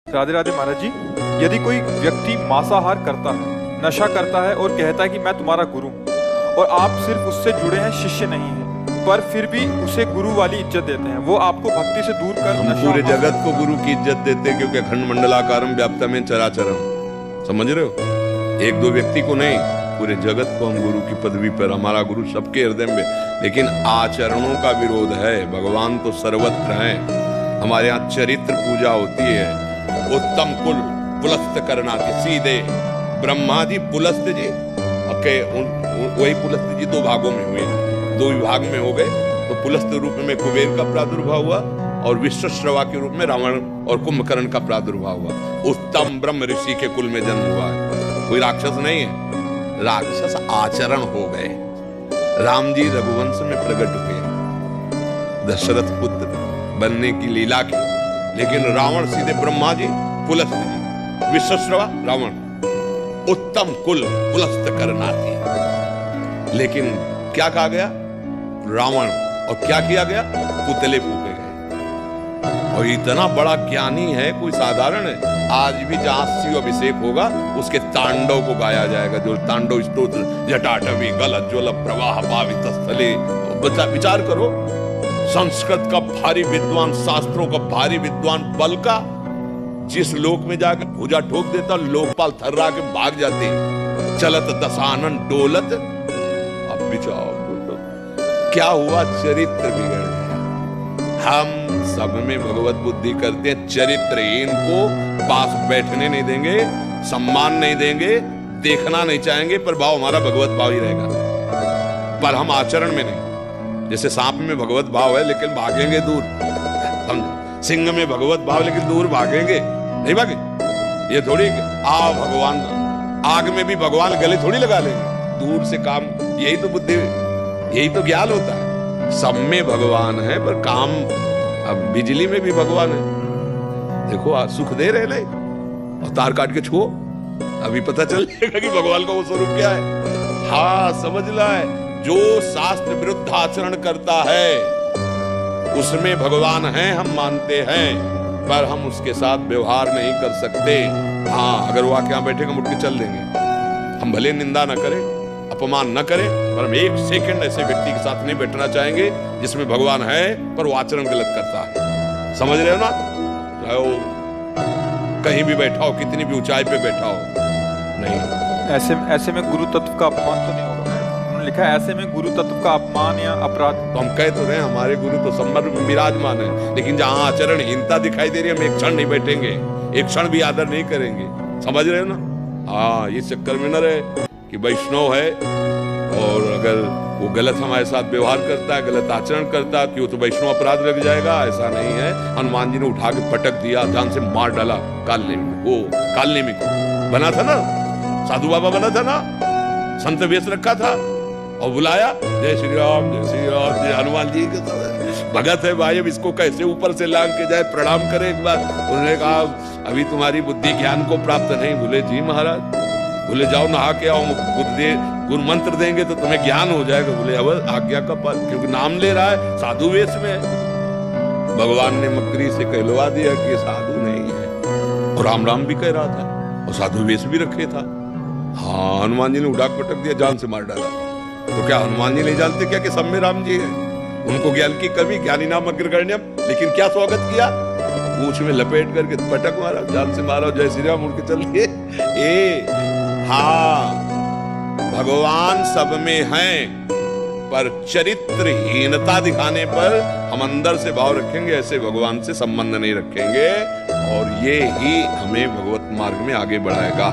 राधे राधे महाराज जी। यदि कोई व्यक्ति मांसाहार करता है, नशा करता है और कहता है कि मैं तुम्हारा गुरु हूँ, और आप सिर्फ उससे जुड़े हैं, शिष्य नहीं हैं, पर फिर भी उसे गुरु वाली इज्जत देते हैं, वो आपको भक्ति से दूर कर हम पूरे जगत को गुरु की इज्जत देते हैं, क्योंकि अखंड मंडलाकारम व्याप्तम चराचरम, समझ रहे हो? एक दो व्यक्ति को नहीं, पूरे जगत को हम गुरु की पदवी पर, हमारा गुरु सबके हृदय में। लेकिन आचरणों का विरोध है। भगवान तो सर्वत्र हैं। हमारे यहाँ चरित्र पूजा होती है। उत्तम कुल पुलस्त करना के सीधे ब्रह्मा जी पुलस्त जी, वही पुलस्त जी दो भागों में हुए, दो विभाग में हो गए। तो पुलस्त रूप में कुबेर का प्रादुर्भाव हुआ और विश्वश्रवा के रूप में रावण और कुंभकर्ण का प्रादुर्भाव हुआ। उत्तम ब्रह्म ऋषि के कुल में जन्म हुआ है, कोई राक्षस नहीं है। राक्षस आचरण हो गए। राम जी रघुवंश में प्रकट हुए, दशरथ पुत्र बनने की लीला की, लेकिन रावण सीधे ब्रह्मा जी पुलस्त जी, विश्वश्रवा रावण, उत्तम कुल पुलस्त करना थी। लेकिन क्या कहा गया? रावण, और क्या किया गया? पुतले फूके गए। और इतना बड़ा ज्ञानी है, कोई साधारण है? आज भी जहां शिव अभिषेक होगा उसके तांडव को गाया जाएगा, जो तांडव स्तोत्र, जटाटवी गलत ज्वल प्रवाह पावित स्थले। विचार करो, संस्कृत का भारी विद्वान, शास्त्रों का भारी विद्वान, बल का जिस लोक में जाकर भुजा ठोक देता, लोकपाल थर्रा के भाग जाते। चलत दशानन डोलत। अब विचार क्या हुआ? चरित्र बिगड़ गया। हम सब में भगवत बुद्धि करते हैं, चरित्रहीन को पास बैठने नहीं देंगे, सम्मान नहीं देंगे, देखना नहीं चाहेंगे, पर भाव हमारा भगवत भाव ही रहेगा, पर हम आचरण में नहीं। जैसे सांप में भगवत भाव है लेकिन भागेंगे दूर, सिंह में भगवत भाव लेकिन दूर भागेंगे, नहीं भागे। ये थोड़ी भगवान, आग में भी भगवान गले थोड़ी लगा लेंगे, दूर से काम। यही तो बुद्धि, यही तो ज्ञान होता है। सब में भगवान है, पर काम, अब बिजली में भी भगवान है। देखो आज सुख दे रहे ले, और तार काट के छुओ, अभी पता चल जाएगा कि भगवान का वो स्वरूप क्या है। हाँ समझ ला है, जो शास्त्र विरुद्ध आचरण करता है उसमें भगवान है, हम मानते हैं, पर हम उसके साथ व्यवहार नहीं कर सकते। हाँ, अगर वो आके यहाँ बैठेगा, मुड़ के चल देंगे। हम भले निंदा न करें, अपमान न करें, पर हम एक सेकंड ऐसे व्यक्ति के साथ नहीं बैठना चाहेंगे जिसमें भगवान है पर वो आचरण गलत करता है। समझ रहे हो ना? चाहे वो कहीं भी बैठा हो, कितनी भी ऊंचाई पे बैठा हो, नहीं। ऐसे में गुरु तत्व का अपमान तो नहीं होगा? उन्होंने लिखा है ऐसे में गुरु तत्व का अपमान या अपराध। तो हम कह तो रहे हैं हमारे गुरु तो संबर विराजमान है, लेकिन जहां आचरणहीनता दिखाई दे रही है, हम एक क्षण नहीं बैठेंगे, एक क्षण भी आदर नहीं करेंगे। समझ रहे हो ना? हाँ, इस चक्कर में न रहे कि वैष्णव है और अगर वो गलत हमारे साथ व्यवहार करता है, गलत आचरण करता है, कि वो तो वैष्णव अपराध लग जाएगा। ऐसा नहीं है। हनुमान जी ने उठा के पटक दिया, जान से मार डाला कालनेमी को बना था ना, साधु बाबा बना था ना, संत वेश रखा था और बुलाया, जय श्री राम जय श्री राम, जय हनुमान जी के भगत है भाई, अब इसको कैसे ऊपर से लांग के जाए, प्रणाम करे एक बार। उन्होंने कहा अभी तुम्हारी बुद्धि ज्ञान को प्राप्त नहीं। बोले जी महाराज, बोले जाओ नहा के आओ, गुरु मंत्र देंगे तो तुम्हें ज्ञान हो जाएगा। बोले अब आज्ञा का पालन, क्योंकि नाम ले रहा है, साधु वेश में। भगवान ने मकरी से कहलवा दिया कि साधु नहीं है, और राम राम भी कह रहा था और साधु वेश भी रखे था। हाँ, हनुमान जी ने उड़ा पटक दिया, जान से मार डाला। तो क्या हनुमान जी नहीं जानते क्या कि सब में राम जी है? उनको ज्ञान की कमी, ज्ञानी नाम अग्रगण्यम, लेकिन क्या स्वागत किया? पूंछ में लपेट करके पटक मारा, जान से मारा, जय श्री राम, उड़ के चल दिए। हाँ, भगवान सब में हैं, पर चरित्रहीनता दिखाने पर हम अंदर से भाव रखेंगे, ऐसे भगवान से संबंध नहीं रखेंगे, और ये ही हमें भगवत मार्ग में आगे बढ़ाएगा।